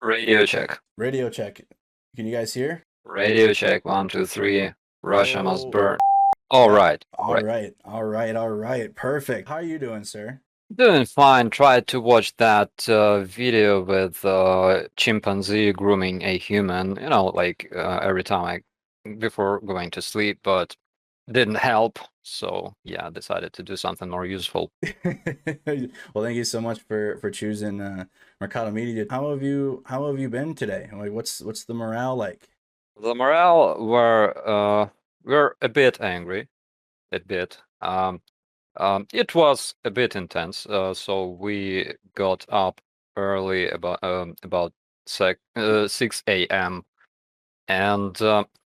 Radio check. Radio check. Can you guys hear? Radio check. 1, 2, 3. Russia must Oh, burn. All yep. right. All All right. right. All right. All right. Perfect. How are you doing, sir? Doing fine. Tried to watch that video with chimpanzee grooming a human. Like every time before going to sleep, but didn't help. So yeah, decided to do something more useful. Well, thank you so much for choosing Mercado Media. How have you been today? Like, what's the morale like? The morale were a bit angry, a bit. It was a bit intense, so we got up early about 6 a.m. and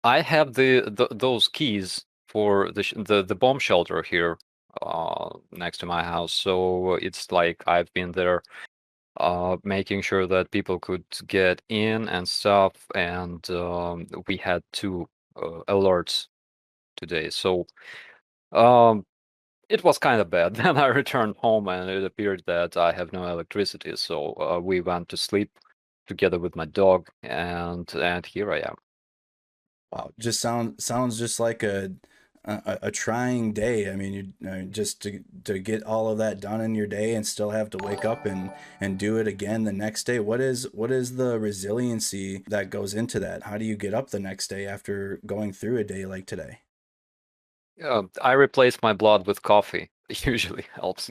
I have those keys for the bomb shelter here next to my house. So it's like I've been there making sure that people could get in and stuff, and we had two alerts today. So. Um, it was kind of bad. Then I returned home and it appeared that I have no electricity. So we went to sleep together with my dog, and here I am. Wow, just sounds just like a trying day. I mean, just to get all of that done in your day and still have to wake up and do it again the next day. What is the resiliency that goes into that? How do you get up the next day after going through a day like today? I replaced my blood with coffee. It usually helps.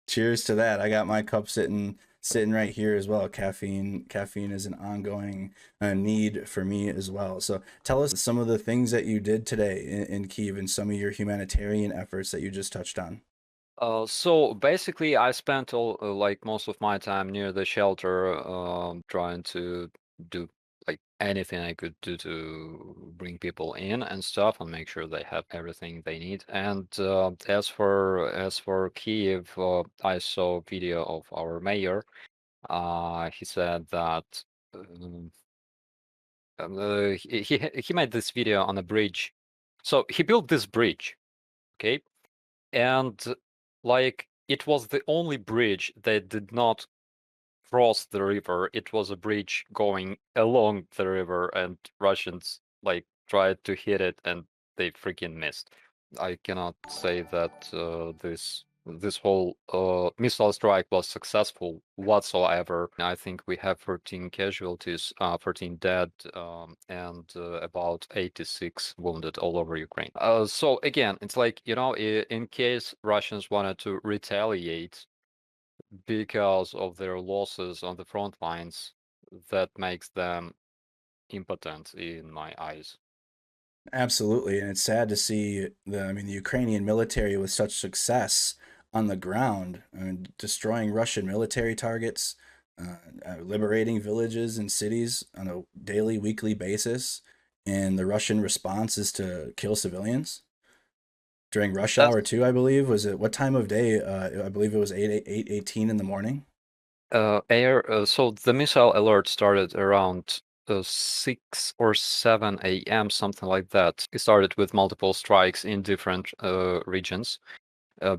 Cheers to that. I got my cup sitting right here as well. Caffeine is an ongoing need for me as well. So tell us some of the things that you did today in Kyiv and some of your humanitarian efforts that you just touched on. So basically, I spent like most of my time near the shelter, trying to do like anything I could do to bring people in and stuff, and make sure they have everything they need. And as for Kiev, I saw a video of our mayor. He said that um, he made this video on a bridge. So he built this bridge, okay? And like it was the only bridge that did not cross the river. It was a bridge going along the river, and Russians like tried to hit it and they freaking missed. I cannot say that this whole missile strike was successful whatsoever. I think we have 14 casualties, 14 dead, and about 86 wounded all over Ukraine. So again, it's like, in case Russians wanted to retaliate because of their losses on the front lines, that makes them impotent in my eyes. Absolutely, and it's sad to see the Ukrainian military with such success on the ground, destroying Russian military targets, liberating villages and cities on a daily, weekly basis, and the Russian response is to kill civilians during rush That's hour too, I believe. Was it what time of day? I believe it was 8:18 in the morning. air. So the missile alert started around 6 or 7 a.m., something like that. It started with multiple strikes in different regions.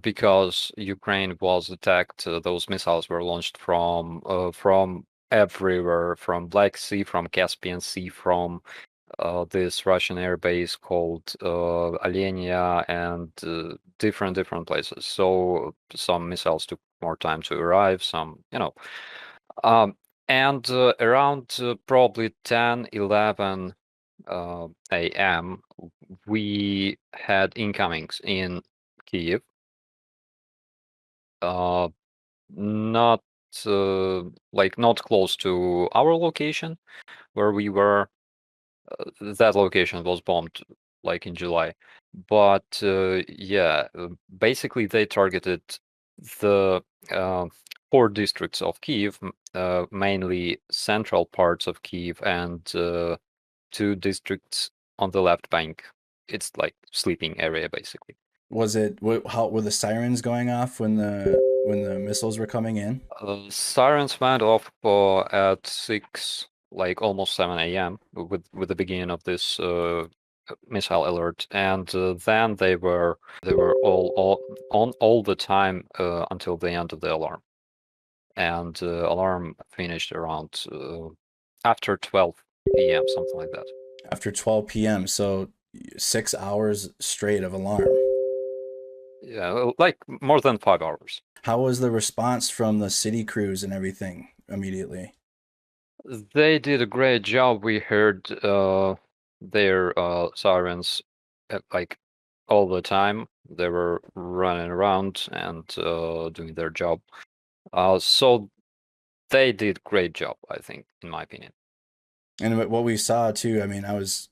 Because Ukraine was attacked, those missiles were launched from everywhere, from Black Sea, from Caspian Sea, from this Russian airbase called Alenia, and different places. So some missiles took more time to arrive. Um, and around probably 10, 11 a.m., we had incomings in Kiev. Uh, not not close to our location where we were. That location was bombed like in July, but yeah, basically they targeted the uh, four districts of Kiev, mainly central parts of Kiev, and two districts on the left bank. It's like sleeping area basically. Was it how were the sirens going off when the missiles were coming in? Sirens went off at 6, like almost 7 a.m. with the beginning of this missile alert, and then they were all on all the time until the end of the alarm. and alarm finished around after 12 p.m., something like that. After 12 p.m., so 6 hours straight of alarm. Yeah, like more than 5 hours. How was the response from the city crews and everything immediately? They did a great job. We heard their sirens like all the time. They were running around and doing their job. So they did great job, I think, in my opinion. And what we saw too, I mean,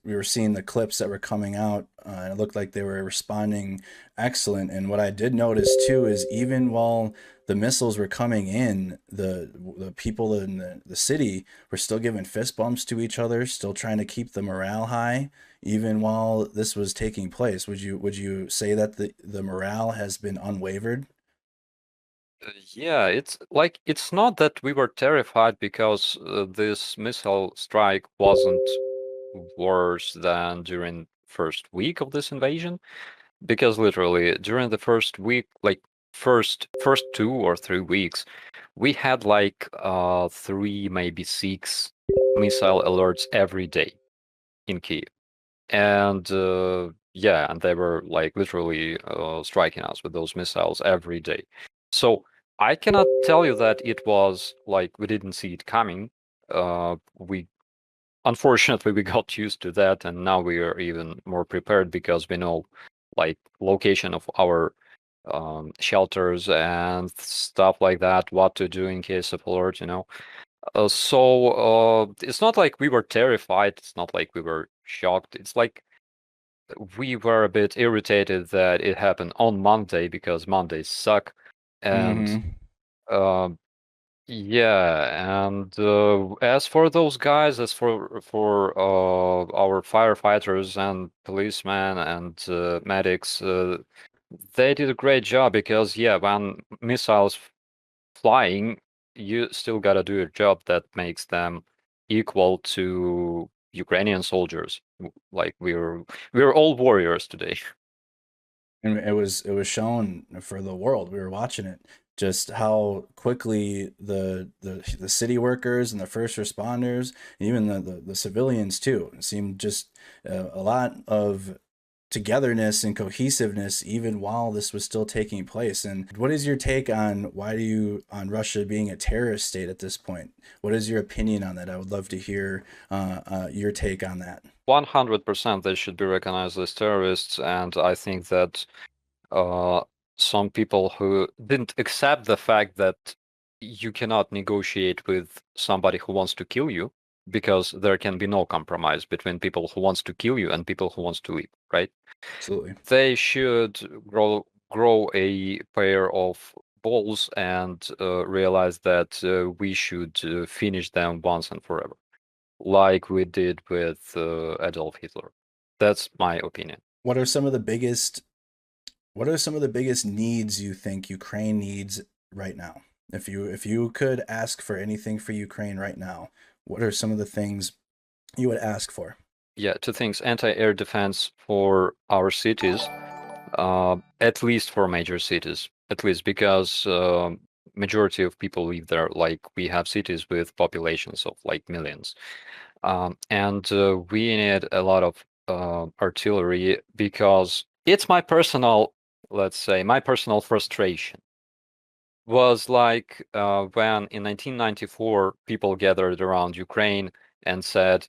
we were seeing the clips that were coming out, and it looked like they were responding excellent. And what I did notice too is even while the missiles were coming in, the people in the city were still giving fist bumps to each other, still trying to keep the morale high, even while this was taking place. Would you say that the morale has been unwavered? Yeah, it's like it's not that we were terrified because this missile strike wasn't worse than during first week of this invasion. Because literally during the first week, like first 2 or 3 weeks, we had like three, maybe six missile alerts every day in Kiev. And yeah, and they were like literally striking us with those missiles every day. So I cannot tell you that it was like we didn't see it coming. We unfortunately we got used to that, and now we are even more prepared because we know like location of our shelters and stuff like that, what to do in case of alert. So it's not like we were terrified. It's not like we were shocked. It's like we were a bit irritated that it happened on Monday because Mondays suck. And Mm-hmm. uh, yeah, and as for those guys, as for our firefighters and policemen and medics, they did a great job because yeah, when missiles flying, you still gotta do a job that makes them equal to Ukrainian soldiers. Like we're all warriors today. And it was shown for the world. We were watching it, just how quickly the city workers and the first responders, and even the civilians too, it seemed just a lot of togetherness and cohesiveness even while this was still taking place. And what is your take on on Russia being a terrorist state at this point? What is your opinion on that? I would love to hear your take on that. 100% they should be recognized as terrorists, and I think that uh, some people who didn't accept the fact that you cannot negotiate with somebody who wants to kill you because there can be no compromise between people who wants to kill you and people who wants to live, right? Absolutely. They should grow a pair of balls and realize that we should finish them once and forever, like we did with Adolf Hitler. That's my opinion. What are some of the biggest What are some of the biggest needs you think Ukraine needs right now? If you could ask for anything for Ukraine right now, what are some of the things you would ask for? Yeah, two things: anti-air defense for our cities, at least for major cities, at least because majority of people live there. Like we have cities with populations of like millions, and we need a lot of artillery because it's my personal, let's say, my personal frustration was like when in 1994 people gathered around Ukraine and said,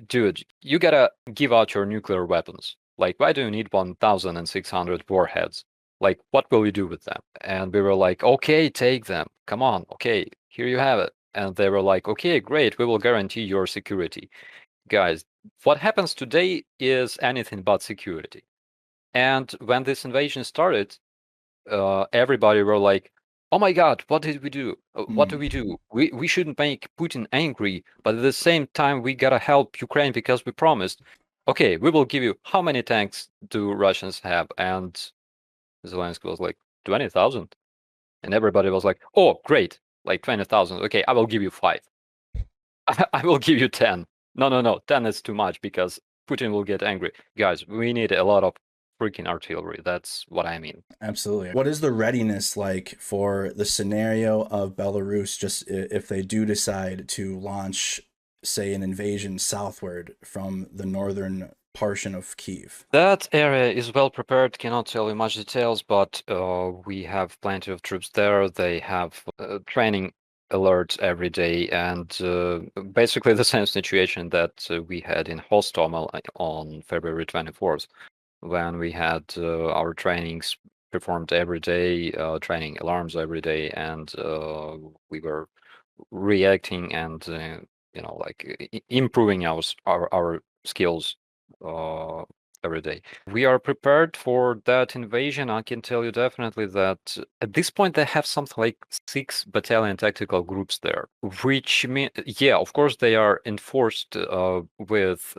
dude, you gotta give out your nuclear weapons. Like, why do you need 1,600 warheads? Like, what will you do with them? And we were like, okay, take them. Come on, okay, here you have it. And they were like, okay, great, we will guarantee your security. Guys, what happens today is anything but security. And when this invasion started, everybody were like, "Oh my God, what did we do? What do Mm. we do? We shouldn't make Putin angry, but at the same time we gotta help Ukraine because we promised. Okay, we will give you how many tanks do Russians have?" And Zelensky was like 20,000, and everybody was like, "Oh, great, like 20,000. Okay, I will give you five. I will give you 10. No, no, no, 10 is too much because Putin will get angry. Guys, we need a lot of freaking artillery. That's what I mean. Absolutely. What is the readiness like for the scenario of Belarus, just if they do decide to launch, say, an invasion southward from the northern portion of Kiev? That area is well prepared. Cannot tell you much details, but we have plenty of troops there. They have training alerts every day, and basically the same situation that we had in Hostomel on February 24th, when we had our trainings performed every day, training alarms every day, and we were reacting and like improving our skills uh, every day. We are prepared for that invasion. I can tell you definitely that at this point they have something like 6 battalion tactical groups there, which mean, yeah, of course they are enforced with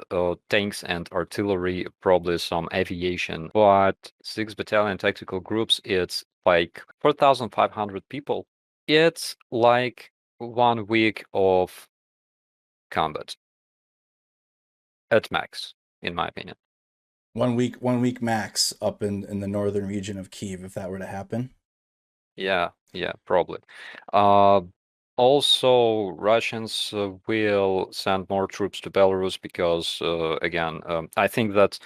tanks and artillery, probably some aviation, but 6 battalion tactical groups, it's like 4,500 people. It's like 1 week of combat at max, in my opinion. 1 week max up in the northern region of Kiev, if that were to happen. Yeah, probably. Uh, Also, Russians will send more troops to Belarus because, again, I think that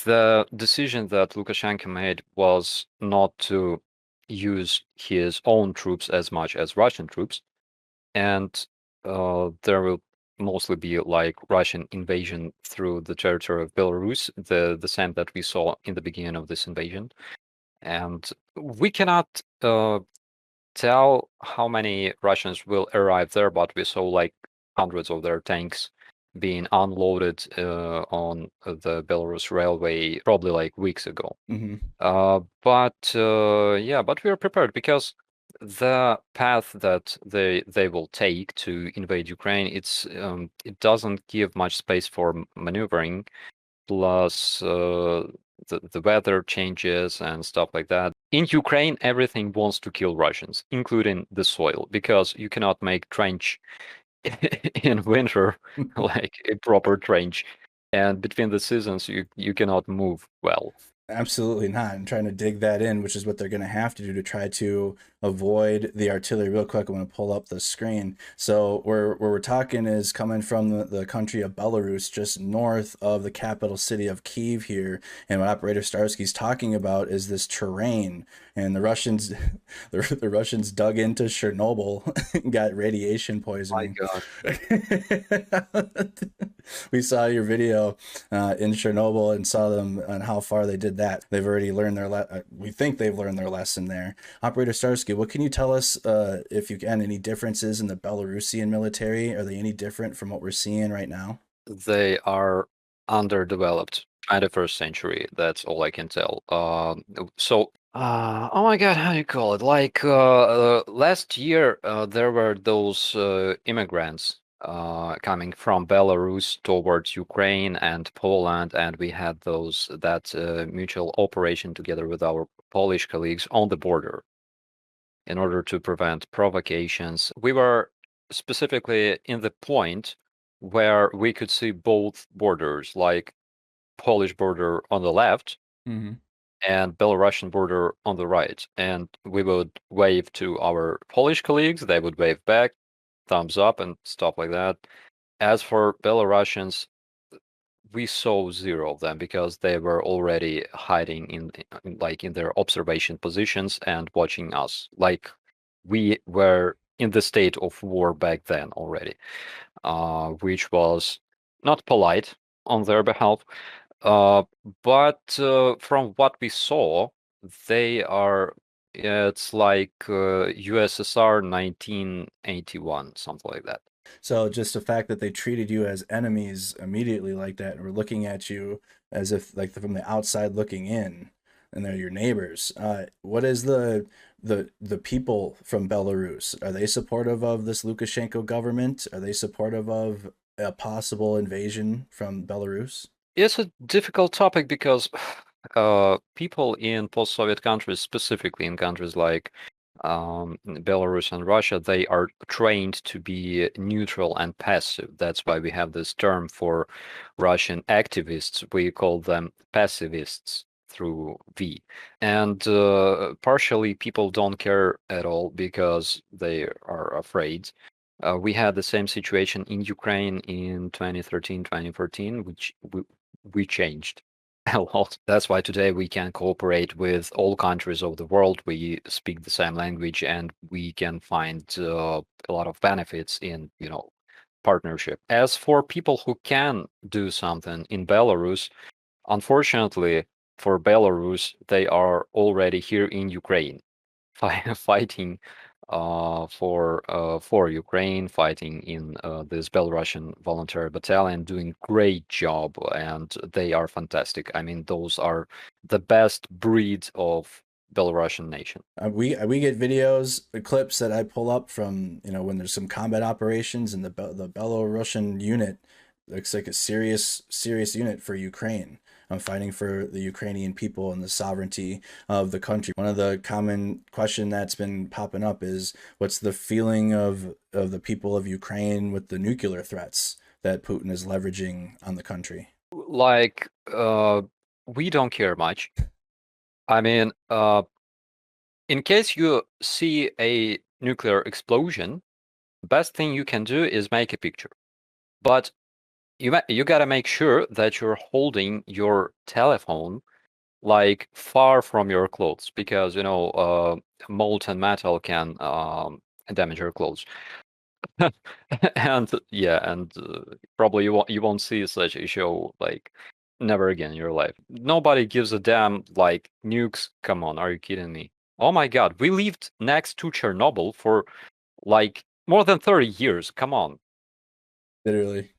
the decision that Lukashenko made was not to use his own troops as much as Russian troops, and there will mostly be like Russian invasion through the territory of Belarus, the same that we saw in the beginning of this invasion. And we cannot tell how many Russians will arrive there, but we saw like hundreds of their tanks being unloaded on the Belarus railway probably like weeks ago. Mm-hmm. But we are prepared because the path that they will take to invade Ukraine, it doesn't give much space for maneuvering. Plus, the weather changes and stuff like that. In Ukraine, everything wants to kill Russians, including the soil, because you cannot make trench in winter like a proper trench, and between the seasons you cannot move well. Absolutely not. And trying to dig that in, which is what they're going to have to do to try to avoid the artillery. Real quick, I'm going to pull up the screen. So where we're talking is coming from the country of Belarus, just north of the capital city of Kiev here. And what Operator Starsky's talking about is this terrain. And the Russians, the Russians dug into Chernobyl and got radiation poisoning. My God. We saw your video in Chernobyl and saw them on how far they did that. They've already learned their we think they've learned their lesson there. Operator Starsky, what can you tell us, if you can, any differences in the Belarusian military? Are they any different from what we're seeing right now? They are underdeveloped 21st century. That's all I can tell. Oh my God, how do you call it? Like last year, there were those immigrants coming from Belarus towards Ukraine and Poland, and we had that mutual operation together with our Polish colleagues on the border in order to prevent provocations. We were specifically in the point where we could see both borders, like Polish border on the left Mm-hmm. and Belarusian border on the right. And we would wave to our Polish colleagues, they would wave back, thumbs up and stuff like that. As for Belarusians, we saw zero of them because they were already hiding in their observation positions and watching us. Like we were in the state of war back then already, which was not polite on their behalf. Uh, but from what we saw, they are. It's like USSR 1981, something like that. So just the fact that they treated you as enemies immediately like that, and were looking at you as if like from the outside looking in, and they're your neighbors. What is the people from Belarus? Are they supportive of this Lukashenko government? Are they supportive of a possible invasion from Belarus? It's a difficult topic because people in post-Soviet countries, specifically in countries like Belarus and Russia, they are trained to be neutral and passive. That's why we have this term for Russian activists. We call them pacifists. through V. And partially people don't care at all because they are afraid. We had the same situation in Ukraine in 2013, 2014, which we changed a lot. That's why today we can cooperate with all countries of the world. We speak the same language, and we can find a lot of benefits in, partnership. As for people who can do something in Belarus, unfortunately for Belarus, they are already here in Ukraine, fighting for Ukraine, fighting in this Belarusian voluntary battalion, doing great job, and they are fantastic. I mean, those are the best breed of Belarusian nation. We get videos, the clips that I pull up from when there's some combat operations, and the Belarusian unit looks like a serious unit for Ukraine. I'm fighting for the Ukrainian people and the sovereignty of the country. One of the common question that's been popping up is, what's the feeling of the people of Ukraine with the nuclear threats that Putin is leveraging on the country? Like, we don't care much. I mean, in case you see a nuclear explosion, the best thing you can do is make a picture. But you gotta make sure that you're holding your telephone like far from your clothes, because molten metal can damage your clothes. And yeah, and probably you won't see such a show like never again in your life. Nobody gives a damn, like nukes. Come on, are you kidding me? Oh my God, we lived next to Chernobyl for like more than 30 years. Come on. Literally.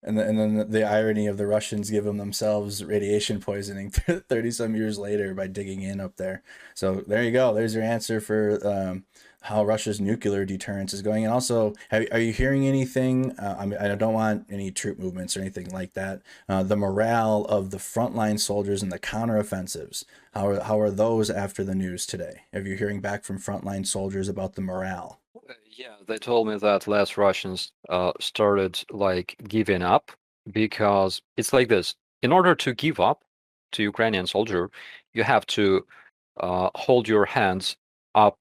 And then the irony of the Russians give them themselves radiation poisoning 30 some years later by digging in up there. So there you go. There's your answer for how Russia's nuclear deterrence is going. And also, are you hearing anything? I mean, I don't want any troop movements or anything like that. The morale of the frontline soldiers and the counteroffensives. How are those after the news today? Are you hearing back from frontline soldiers about the morale? Yeah, they told me that less Russians started like giving up, because it's like this. In order to give up to Ukrainian soldier, you have to hold your hands up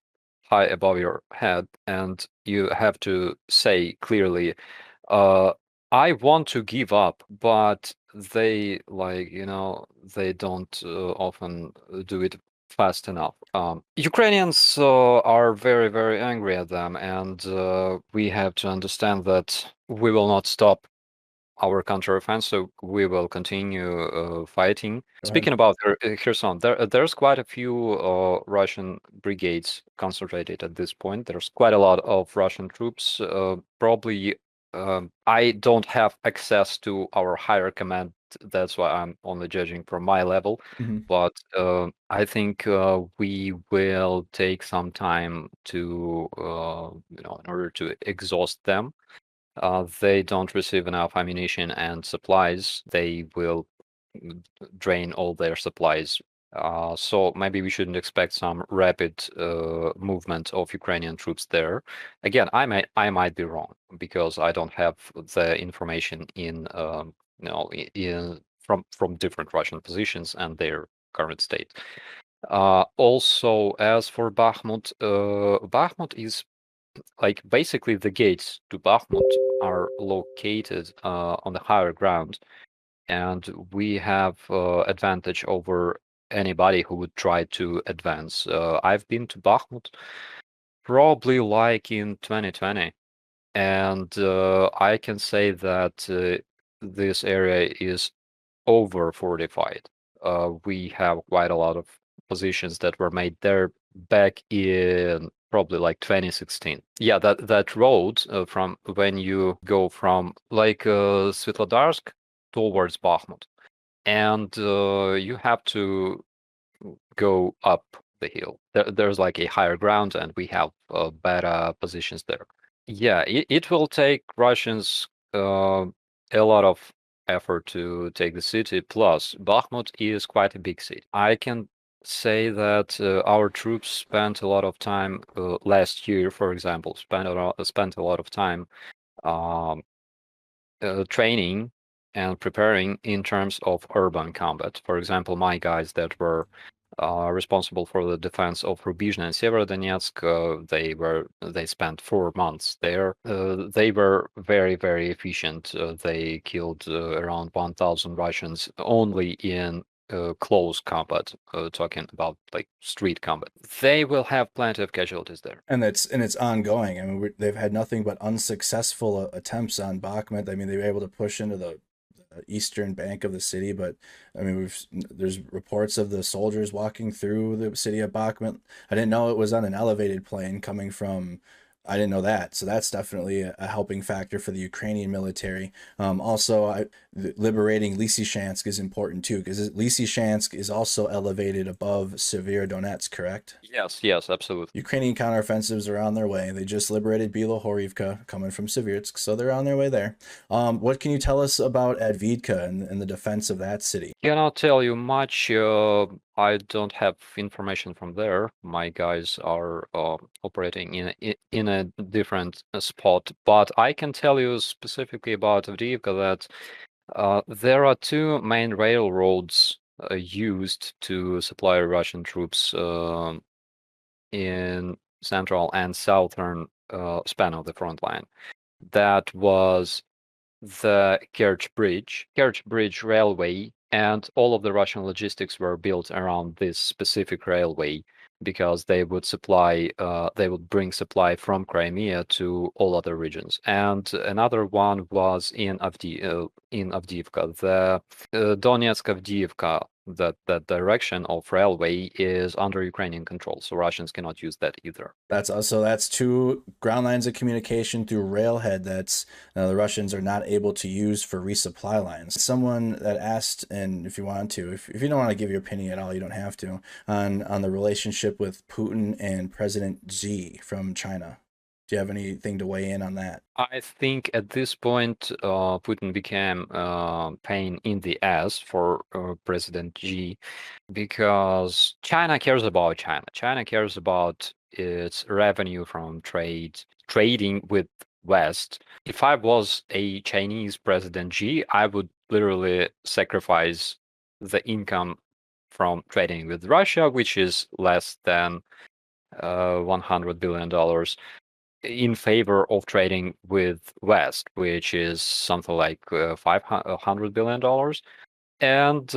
high above your head, and you have to say clearly, uh, I want to give up, but they, like, they don't often do it fast enough. Ukrainians are very, very angry at them, and we have to understand that we will not stop our counteroffensive. We will continue fighting. Go ahead. Speaking about Kherson, there's quite a few Russian brigades concentrated at this point. There's quite a lot of Russian troops. Probably, I don't have access to our higher command. That's why I'm only judging from my level. Mhm. But I think we will take some time to, in order to exhaust them. They don't receive enough ammunition and supplies. They will drain all their supplies. So maybe we shouldn't expect some rapid movement of Ukrainian troops there. Again, I might be wrong, because I don't have the information in from different Russian positions and their current state. Also, as for Bakhmut, Bakhmut is like basically the gates to Bakhmut are located on the higher ground, and we have advantage over anybody who would try to advance. I've been to Bakhmut probably like in 2020, and I can say that this area is over fortified. We have quite a lot of positions that were made there back in probably like 2016. Yeah, that road from when you go from like Svetlodarsk towards Bakhmut, and you have to go up the hill. There's like a higher ground, and we have better positions there. Yeah, it will take Russians a lot of effort to take the city. Plus, Bakhmut is quite a big city. I can say that our troops spent a lot of time last year, for example, spent a lot of time um, training and preparing in terms of urban combat. For example, my guys that were responsible for the defense of Rubizhny and Severodonetsk, they spent 4 months there. They were very, very efficient. They killed around 1,000 Russians only in close combat, talking about like street combat. They will have plenty of casualties there. And it's ongoing. I mean, they've had nothing but unsuccessful attempts on Bakhmut. I mean, they were able to push into the eastern bank of the city, but I mean, there's reports of the soldiers walking through the city of Bakhmut. I didn't know it was on an elevated plane coming from. I didn't know that, so that's definitely a helping factor for the Ukrainian military. Also, liberating Lysychansk is important too, because Lysychansk is also elevated above Severodonetsk, correct? Yes, yes, absolutely. Ukrainian counteroffensives are on their way. They just liberated Bilohorivka, coming from Siversk, so they're on their way there. What can you tell us about Advidka and the defense of that city? Cannot tell you much. I don't have information from there. My guys are operating in a different spot, but I can tell you specifically about Avdiivka that there are two main railroads used to supply Russian troops in central and southern span of the front line. That was the Kerch Bridge Railway, and all of the Russian logistics were built around this specific railway because they would bring supply from Crimea to all other regions. And another one was in Avdiivka, the Donetsk Avdiivka. That direction of railway is under Ukrainian control, so Russians cannot use that either. That's two ground lines of communication through railhead that's the Russians are not able to use for resupply lines. Someone that asked, and if you want to, if you don't want to give your opinion at all, you don't have to, on the relationship with Putin and President Xi from China. Do you have anything to weigh in on that? I think at this point, Putin became pain in the ass for President Xi because China cares about China. China cares about its revenue from trading with West. If I was a Chinese President Xi, I would literally sacrifice the income from trading with Russia, which is less than $100 billion, in favor of trading with West, which is something like $500 billion. And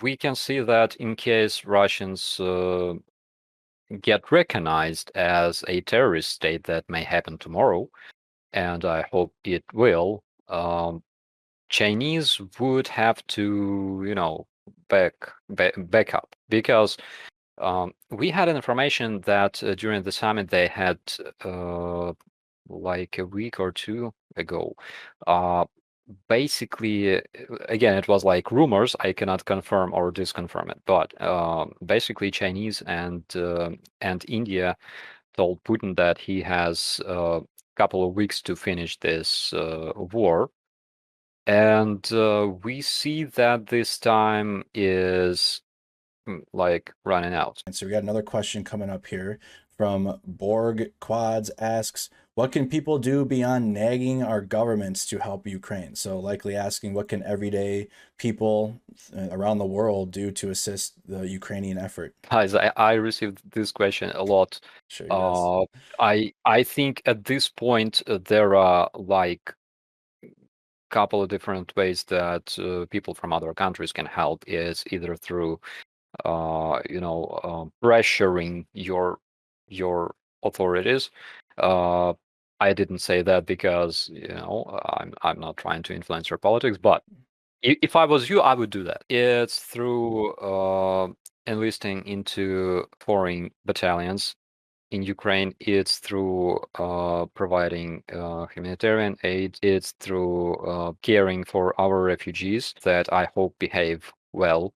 we can see that in case Russians get recognized as a terrorist state, that may happen tomorrow, and I hope it will, Chinese would have to, back up, because we had information that during the summit they had like a week or two ago. Basically, again, it was like rumors. I cannot confirm or disconfirm it, but basically, Chinese and India told Putin that he has a couple of weeks to finish this war. And we see that this time is like running out. And so we got another question coming up here from Borg Quads asks, what can people do beyond nagging our governments to help Ukraine? So likely asking, what can everyday people around the world do to assist the Ukrainian effort? Guys, I received this question a lot. Sure, I think at this point there are like couple of different ways that people from other countries can help. Is either through pressuring your authorities. I didn't say that because I'm not trying to influence your politics, but if I was you, I would do that. It's through enlisting into foreign battalions in Ukraine. It's through providing humanitarian aid. It's through caring for our refugees that I hope behave well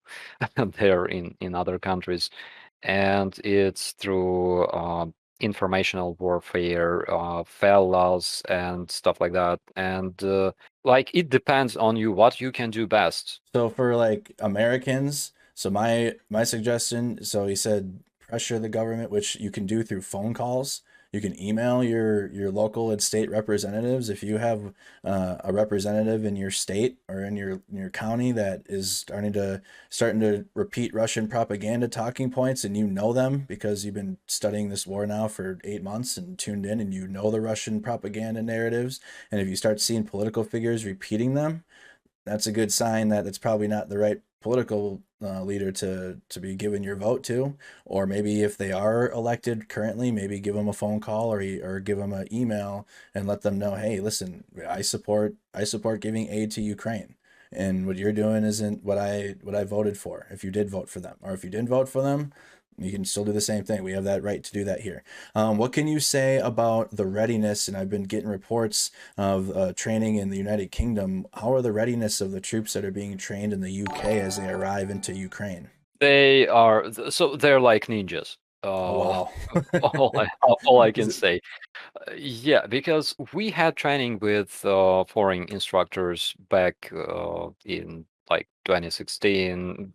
there in other countries. And it's through informational warfare, fellas and stuff like that. And like it depends on you what you can do best. So for like Americans, so my suggestion, so he said pressure the government, which you can do through phone calls. You can email your local and state representatives. If you have a representative in your state or in your county that is starting to repeat Russian propaganda talking points, and you know them because you've been studying this war now for 8 months and tuned in, and you know the Russian propaganda narratives, and if you start seeing political figures repeating them, that's a good sign that it's probably not the right political leader to be giving your vote to. Or maybe if they are elected currently, maybe give them a phone call or give them an email and let them know, hey, listen, I support giving aid to Ukraine, and what you're doing isn't what I voted for. If you did vote for them, or if you didn't vote for them, you can still do the same thing. We have that right to do that here. What can you say about the readiness? And I've been getting reports of training in the United Kingdom. How are the readiness of the troops that are being trained in the UK as they arrive into Ukraine? They are so they're like ninjas. Oh, Uh, wow. all I Is can it say. Yeah, because we had training with foreign instructors back in like 2016.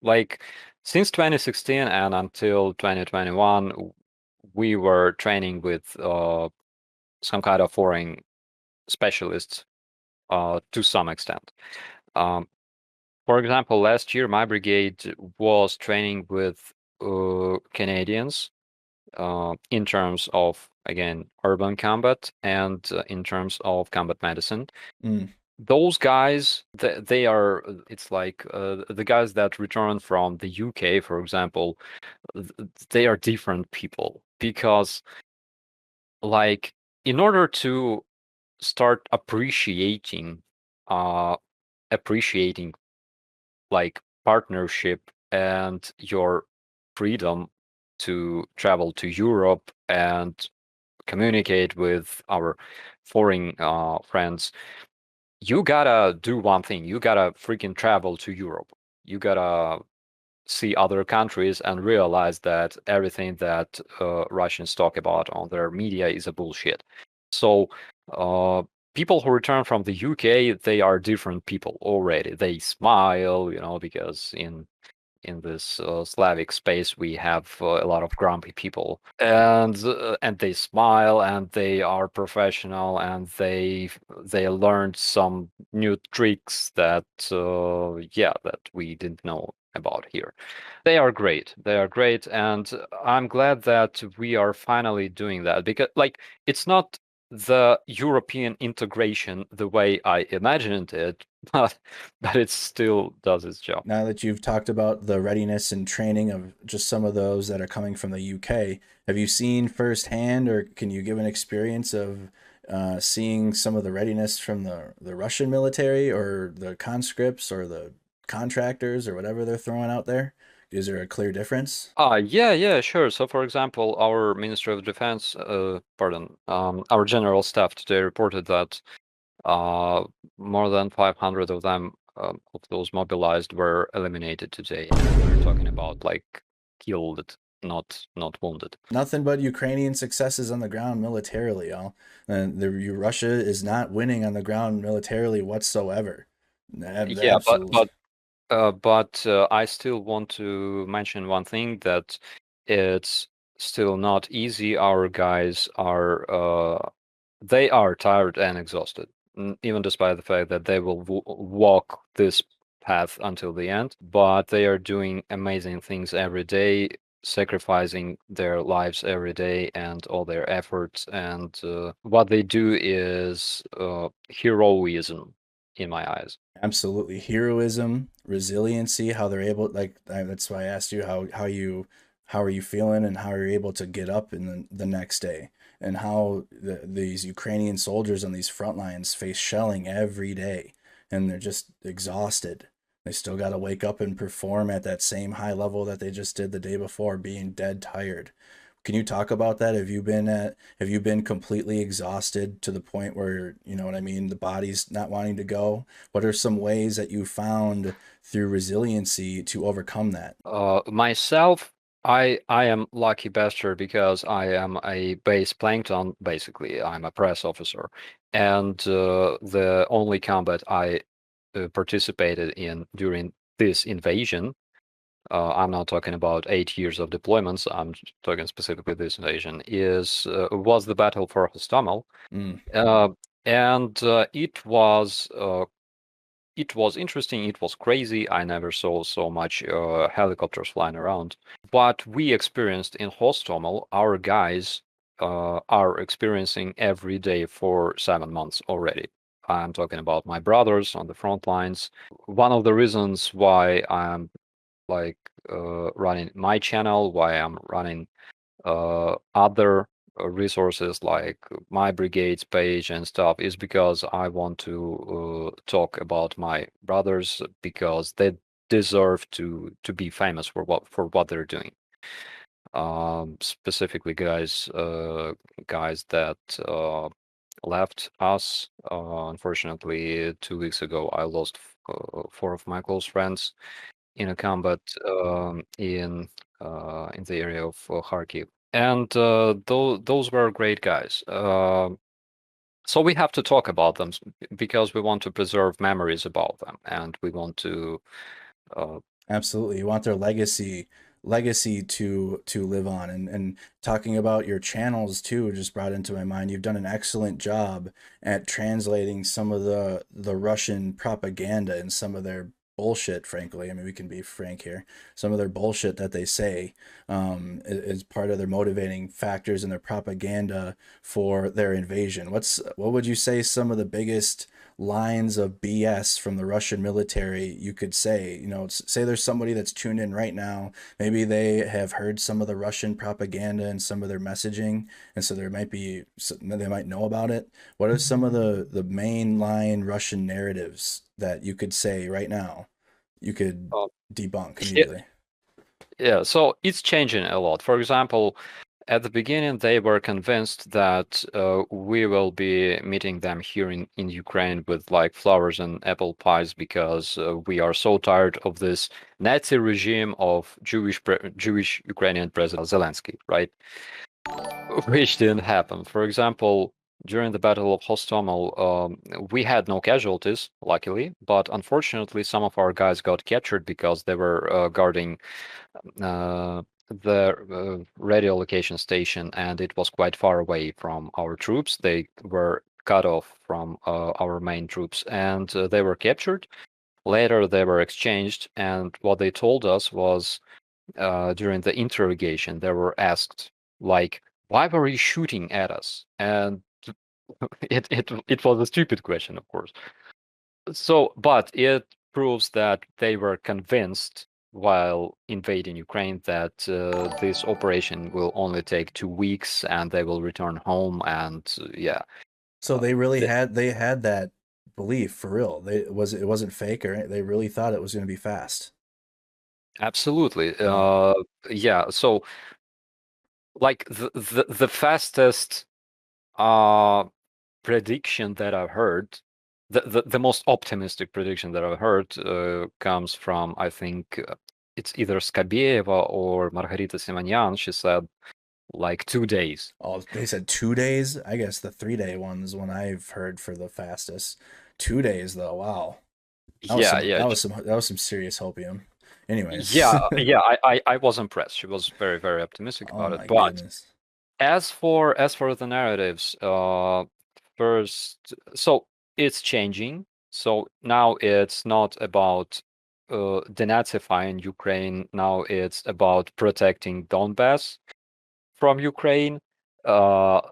Like since 2016 and until 2021, we were training with some kind of foreign specialists to some extent. Um, for example, last year my brigade was training with Canadians in terms of, again, urban combat and in terms of combat medicine. mm, Those guys, they are, it's like the guys that return from the UK, for example, they are different people because, like, in order to start uh, appreciating like partnership and your freedom to travel to Europe and communicate with our foreign friends, you gotta do one thing. You gotta freaking travel to Europe. You gotta see other countries and realize that everything that Russians talk about on their media is a bullshit. So uh, people who return from the UK, they are different people already. They smile, because in this Slavic space, we have a lot of grumpy people, and they smile, and they are professional, and they learned some new tricks that that we didn't know about here. They are great. They are great, and I'm glad that we are finally doing that because, like, it's not the European integration the way I imagined it, but it still does its job. Now that you've talked about the readiness and training of just some of those that are coming from the UK, have you seen firsthand, or can you give an experience of seeing some of the readiness from the Russian military or the conscripts or the contractors or whatever they're throwing out there? Is there a clear difference? Yeah, sure. So, for example, our Ministry of Defense, our General Staff today reported that uh, more than 500 of them, of those mobilized, were eliminated today, and we're talking about like killed, not wounded. Nothing but Ukrainian successes on the ground militarily, y'all. And Russia is not winning on the ground militarily whatsoever. Yeah, Absolutely. but I still want to mention one thing that it's still not easy. Our guys are they are tired and exhausted, even despite the fact that they will walk this path until the end. But they are doing amazing things every day, sacrificing their lives every day and all their efforts. And what they do is heroism in my eyes. Absolutely. Heroism, resiliency, how they're able, like that's why I asked you how are you feeling and how are you able to get up in the next day, and how these Ukrainian soldiers on these front lines face shelling every day and they're just exhausted. They still got to wake up and perform at that same high level that they just did the day before, being dead tired. Can you talk about that? Have you been completely exhausted to the point where, you know what I mean, the body's not wanting to go? What are some ways that you found through resiliency to overcome that? Myself, I am lucky bastard because I am a base plankton. Basically, I'm a press officer, and the only combat I participated in during this invasion I'm not talking about 8 years of deployments. I'm talking specifically this invasion. Was the battle for Hostomel, Mm, uh, and it was interesting. It was crazy. I never saw so much helicopters flying around. What we experienced in Hostomel, our guys are experiencing every day for 7 months already. I'm talking about my brothers on the front lines. One of the reasons why I'm like running my channel, why I'm running other resources like my brigade's page and stuff is because I want to talk about my brothers because they deserve to be famous for what they're doing. Specifically, guys that left us. Unfortunately, 2 weeks ago, I lost four of my close friends in a combat in the area of Kharkiv, and those were great guys. So we have to talk about them because we want to preserve memories about them, and we want to. Uh, absolutely. You want their legacy to live on, and talking about your channels too just brought into my mind. You've done an excellent job at translating some of the Russian propaganda and some of their bullshit, frankly. I mean, we can be frank here. Some of their bullshit that they say is part of their motivating factors in their propaganda for their invasion. What would you say some of the biggest lines of BS from the Russian military you could say? You know, say there's somebody that's tuned in right now. Maybe they have heard some of the Russian propaganda and some of their messaging, and so they might know about it. What are some of the mainline Russian narratives that you could say right now? You could uh, debunk yeah, immediately. yeah, so it's changing a lot. For example, at the beginning, they were convinced that we will be meeting them here in Ukraine with like flowers and apple pies because we are so tired of this Nazi regime of Jewish Ukrainian President Zelensky, right? Which didn't happen. For example, during the Battle of Hostomel, we had no casualties, luckily, but unfortunately, some of our guys got captured because they were guarding uh, the radio location station, and it was quite far away from our troops. They were cut off from our main troops, and they were captured. Later, they were exchanged, and what they told us was during the interrogation, they were asked, like, "Why were you shooting at us?" And it was a stupid question, of course. So, but it proves that they were convinced while invading Ukraine that this operation will only take 2 weeks and they will return home. And yeah, So uh, they really th- had that belief for real. It wasn't fake, or they really thought it was going to be fast. absolutely. Wow. Yeah. So, like the fastest uh, prediction that I've heard, the most optimistic prediction that I've heard comes from, I think, it's either Skabeeva or Margarita Simonyan. She said like 2 days. Oh, they said 2 days. I guess the 3 day one is one I've heard for the fastest. 2 days though. Wow. Yeah, yeah, That was some serious hopium. Anyways. yeah. I was impressed. She was very, very optimistic Oh about it. my But goodness. as for the narratives, first, so it's changing. So now it's not about denazifying Ukraine. Now it's about protecting Donbas from Ukraine,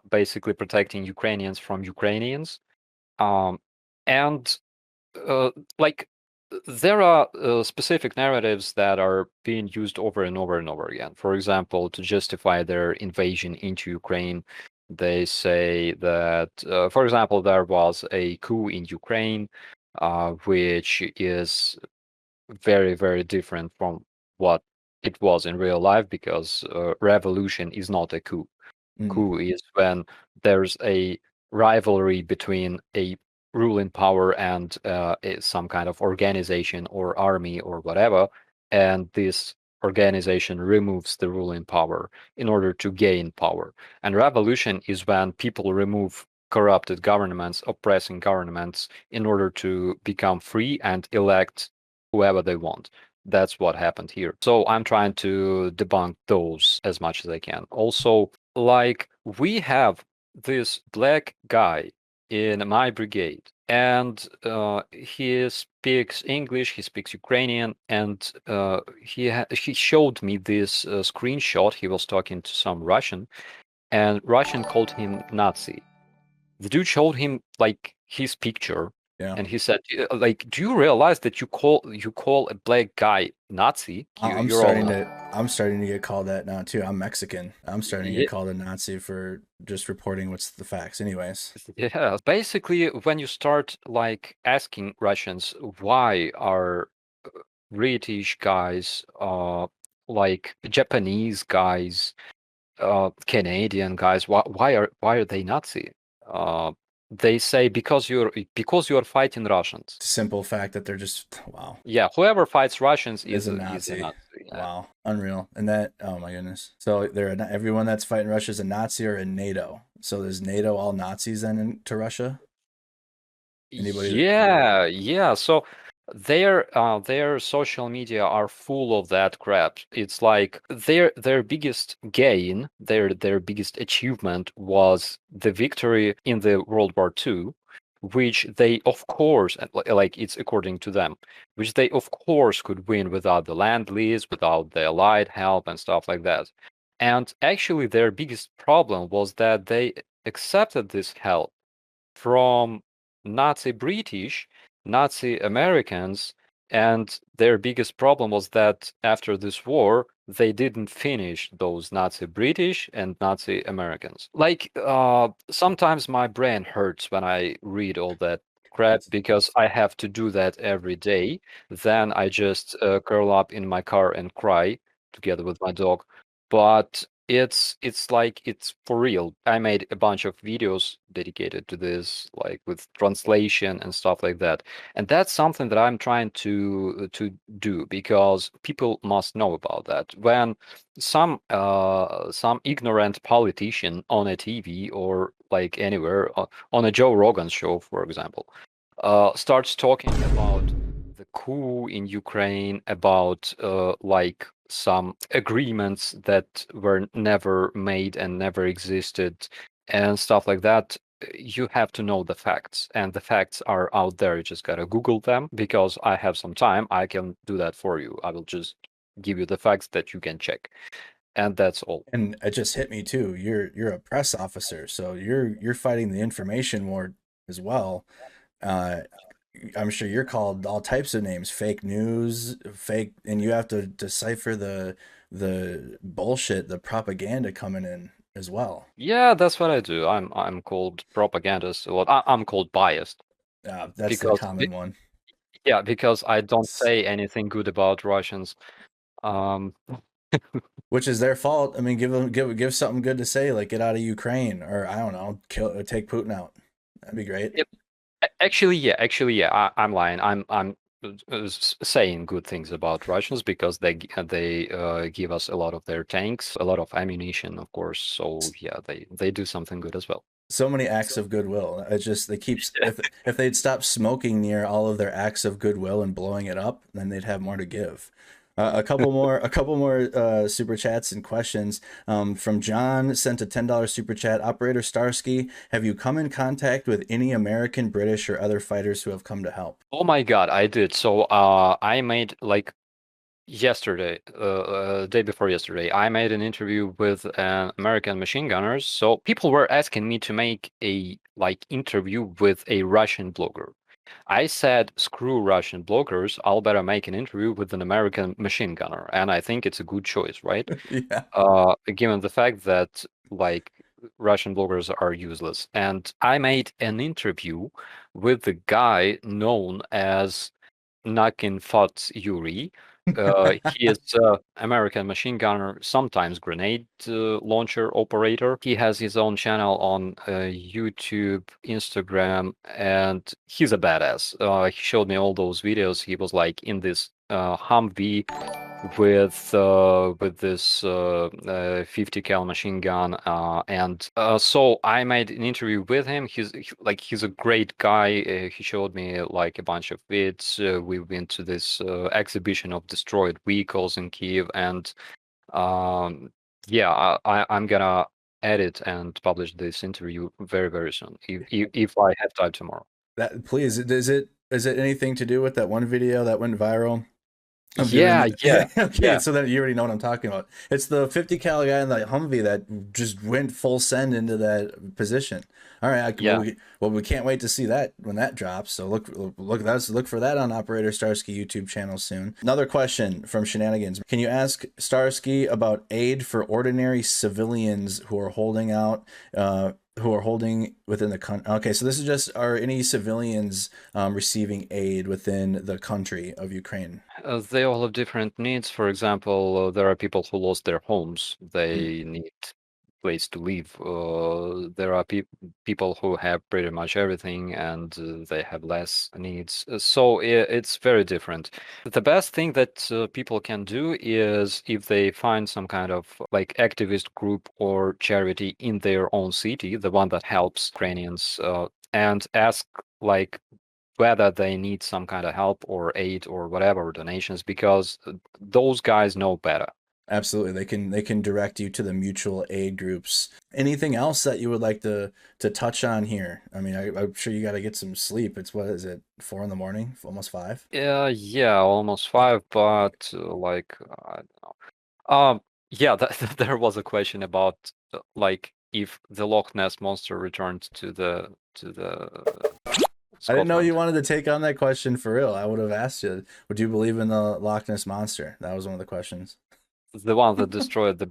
basically protecting Ukrainians from Ukrainians. Um, and uh, like there are specific narratives that are being used over and over and over again. For example, to justify their invasion into Ukraine, they say that, for example, there was a coup in Ukraine, which is very, very different from what it was in real life because revolution is not a coup. Mm, Coup is when there's a rivalry between a ruling power and some kind of organization or army or whatever, and this organization removes the ruling power in order to gain power. And revolution is when people remove corrupted governments, oppressing governments, in order to become free and elect whoever they want. That's what happened here. So I'm trying to debunk those as much as I can. Also, like, we have this black guy in my brigade, and he speaks English, he speaks Ukrainian, and he showed me this screenshot. He was talking to some Russian, and Russian called him Nazi. The dude showed him like his picture, Yeah. and he said, like, do you realize that you call a black guy Nazi? You're all I'm starting to get called that now too. I'm Mexican. I'm starting to get yeah, called a Nazi for just reporting what's the facts. Anyways, yeah. Basically, when you start like asking Russians why are British guys, like Japanese guys, Canadian guys, why are they Nazi? Uh, they say because you're fighting Russians. simple fact that they're just wow. Yeah, whoever fights Russians Is a is a Nazi. Nazi. Yeah. Wow, unreal. And that, oh my goodness. So everyone that's fighting Russia is a Nazi or in NATO. So is NATO all Nazis then to Russia? Anybody? Yeah, yeah. So their social media are full of that crap. It's like their biggest gain, their biggest achievement was the victory in the World War II, which they of course, like it's according to them, which they of course could win without the land lease, without the Allied help and stuff like that. And actually, their biggest problem was that they accepted this help from Nazi British, Nazi Americans, and their biggest problem was that after this war, they didn't finish those Nazi British and Nazi Americans. Like, sometimes my brain hurts when I read all that crap because I have to do that every day. Then I just curl up in my car and cry together with my dog. But it's like it's for real. I made a bunch of videos dedicated to this, like with translation and stuff like that. And that's something that I'm trying to do because people must know about that. When some ignorant politician on a TV or like anywhere on a Joe Rogan show, for example, starts talking about the coup in Ukraine, about like some agreements that were never made and never existed, and stuff like that. You have to know the facts, and the facts are out there. You just gotta Google them. Because I have some time, I can do that for you. I will just give you the facts that you can check, and that's all. And it just hit me too. You're a press officer, so you're fighting the information war as well. Uh, I'm sure you're called all types of names, fake news, fake, and you have to decipher the bullshit, the propaganda coming in as well. Yeah, that's what I do. I'm called propagandist a lot. I'm called biased That's the because common one. yeah, because I don't say anything good about Russians. Um, Which is their fault. I mean, give something good to say, like get out of Ukraine, or I don't know, kill or take Putin out. That'd be great. yep. Actually, yeah. I'm lying. I'm saying good things about Russians because they give us a lot of their tanks, a lot of ammunition, of course. So yeah, they do something good as well. So many acts of goodwill. It just they keep if they'd stop smoking near all of their acts of goodwill and blowing it up, then they'd have more to give. A couple more super chats and questions. From John, sent a $10 super chat. Operator Starsky, have you come in contact with any American, British, or other fighters who have come to help? Oh my God, I did. So I made like yesterday, day before yesterday, I made an interview with an American machine gunners. So people were asking me to make a like interview with a Russian blogger. I said, screw Russian bloggers, I'll better make an interview with an American machine gunner. And I think it's a good choice, right? Yeah. Given the fact that like Russian bloggers are useless. And I made an interview with the guy known as Nakin Fat Yuri. He is American machine gunner, sometimes grenade launcher operator. He has his own channel on YouTube, Instagram, and he's a badass. He showed me all those videos. He was like in this Humvee with this 50 cal machine gun, and so I made an interview with him. He's a great guy. He showed me like a bunch of vids. We went to this exhibition of destroyed vehicles in Kiev, and yeah, I'm gonna edit and publish this interview very, very soon, if I have time tomorrow. That please, is it anything to do with that one video that went viral? I'm Yeah, doing yeah, okay, yeah, so then you already know what I'm talking about. It's the 50 cal guy in the Humvee that just went full send into that position. All right, yeah. well, we can't wait to see that when that drops. So look for that on Operator Starsky YouTube channel soon. Another question from Shenanigans: Can you ask Starsky about aid for ordinary civilians who are holding out? Who are holding within the country? Okay, so this is just, are any civilians receiving aid within the country of Ukraine? They all have different needs. For example, there are people who lost their homes. Mm. They need place to live. There are people who have pretty much everything, and they have less needs. So it's very different. The best thing that people can do is, if they find some kind of like activist group or charity in their own city, the one that helps Ukrainians, and ask like whether they need some kind of help or aid or whatever, donations, because those guys know better. Absolutely, they can direct you to the mutual aid groups. Anything else that you would like to touch on here? I mean, I'm sure you got to get some sleep. It's, what is it, 4 in the morning, almost 5? Yeah, almost 5, but like I don't know. Yeah, there was a question about like if the Loch Ness monster returned to the I didn't know you Scotland. wanted to take on that question for real. I would have asked you, would you believe in the Loch Ness monster? That was one of the questions. The one that destroyed the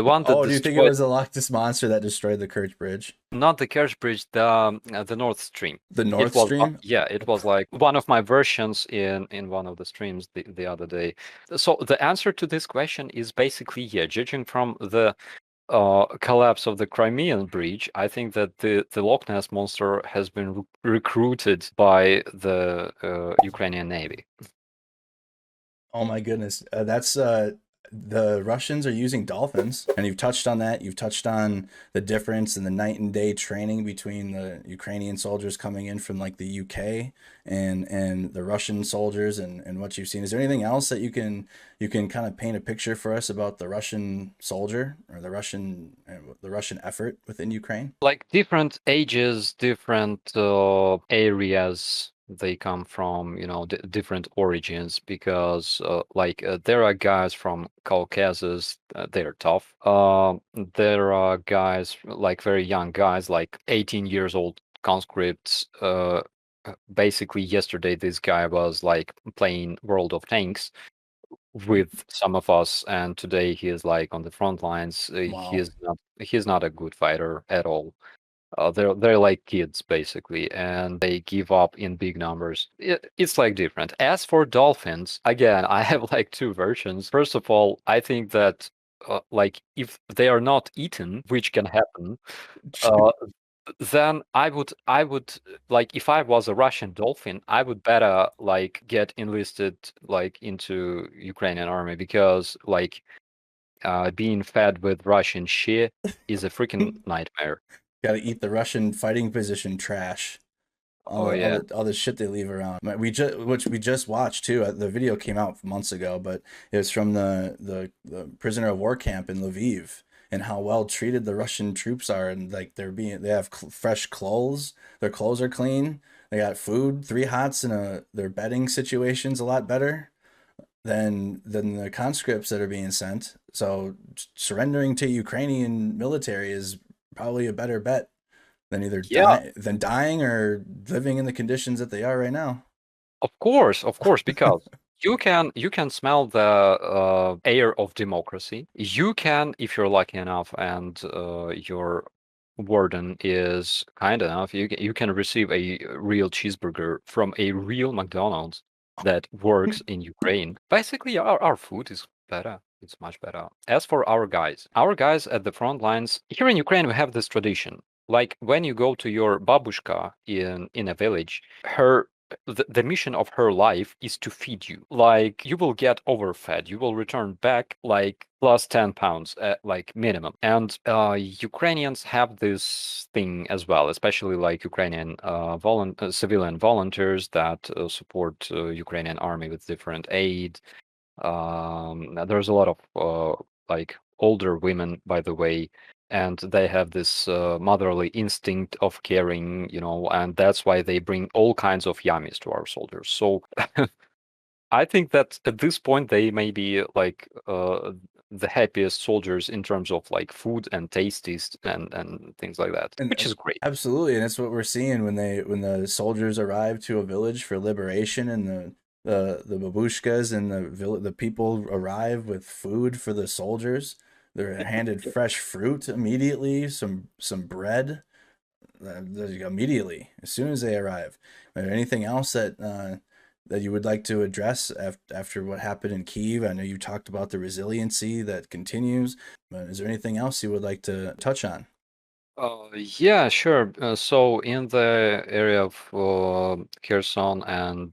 one that Oh, do you think it destroyed was the Loch Ness monster that destroyed the Kerch Bridge? not the Kerch Bridge, the North Stream. The It North was Stream? yeah, it was like one of my versions in one of the streams the other day. So the answer to this question is basically, yeah, judging from the collapse of the Crimean Bridge, I think that the Loch Ness monster has been recruited by the Ukrainian Navy. Oh my goodness. That's the Russians are using dolphins, and you've touched on that. You've touched on the difference in the night and day training between the Ukrainian soldiers coming in from like the UK and the Russian soldiers, and what you've seen. Is there anything else that you can kind of paint a picture for us about the Russian soldier, or the Russian effort within Ukraine? Like different ages, different areas they come from, different origins, because there are guys from Caucasus, they're tough. There are guys, like very young guys, like 18 years old conscripts. Basically, yesterday this guy was like playing World of Tanks with some of us, and today he is like on the front lines. Wow. He's not a good fighter at all. They're like kids basically, and they give up in big numbers. It's like different. As for dolphins, again, I have like two versions. First of all, I think that like if they are not eaten, which can happen, uh, then I would like, if I was a Russian dolphin, I would better like get enlisted like into Ukrainian army, because like being fed with Russian shit is a freaking nightmare. Got to eat the Russian fighting position trash. All Oh the all yeah. the all the shit they leave around. Which we just watched too. The video came out months ago, but it was from the prisoner of war camp in Lviv, and how well treated the Russian troops are, and like they have fresh clothes. Their clothes are clean. They got food, 3 hots, and their bedding situation's a lot better than the conscripts that are being sent. So surrendering to Ukrainian military is probably a better bet than either Yeah, dying or living in the conditions that they are right now. of course, because you can smell the air of democracy. You can, if you're lucky enough and your warden is kind enough, you can receive a real cheeseburger from a real McDonald's that works in Ukraine. Basically, our food is better. It's much better. As for our guys at the front lines here in Ukraine, we have this tradition. Like when you go to your babushka in a village, her the mission of her life is to feed you. Like, you will get overfed, you will return back like plus 10 pounds, like minimum. And Ukrainians have this thing as well, especially like Ukrainian civilian volunteers that support Ukrainian army with different aid. There's a lot of like older women, by the way, and they have this motherly instinct of caring, and that's why they bring all kinds of yummies to our soldiers. So I think that at this point they may be like the happiest soldiers in terms of like food and tasties and things like that, which is great. Absolutely, and that's what we're seeing when the soldiers arrive to a village for liberation, and the babushkas and the people arrive with food for the soldiers. They're handed fresh fruit immediately, some bread immediately as soon as they arrive. Is there anything else that you would like to address after what happened in Kyiv? I know you talked about the resiliency that continues, but is there anything else you would like to touch on? Yeah, sure. So in the area of Kherson and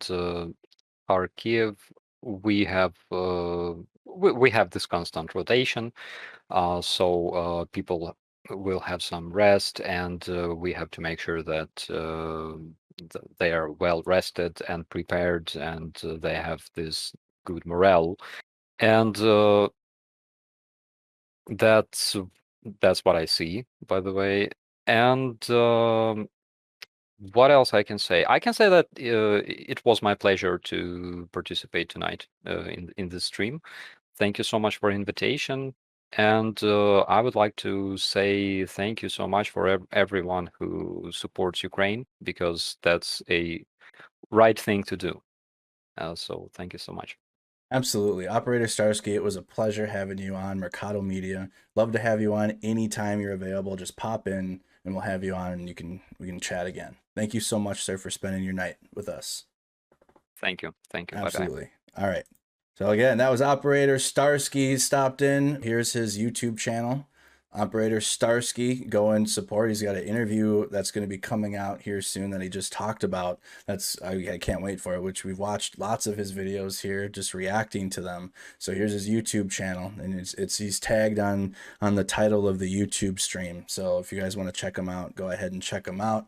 Kharkiv, we have we have this constant rotation. So people will have some rest, and we have to make sure that they are well rested and prepared, and they have this good morale. And that's that's what I see, by the way. And what else I can say? I can say that it was my pleasure to participate tonight in this stream. Thank you so much for invitation. And I would like to say thank you so much for everyone who supports Ukraine, because that's a right thing to do. So thank you so much. Absolutely. Operator Starsky, it was a pleasure having you on Mercado Media. Love to have you on anytime you're available. Just pop in and we'll have you on and we can chat again. Thank you so much, sir, for spending your night with us. Thank you. Thank you. Bye-bye. Absolutely. All right. So again, that was Operator Starsky stopped in. Here's his YouTube channel. Operator Starsky, go and support. He's got an interview that's going to be coming out here soon that he just talked about. I can't wait for it, which we've watched lots of his videos here, just reacting to them. So here's his YouTube channel, and he's tagged on the title of the YouTube stream. So if you guys want to check him out, go ahead and check him out.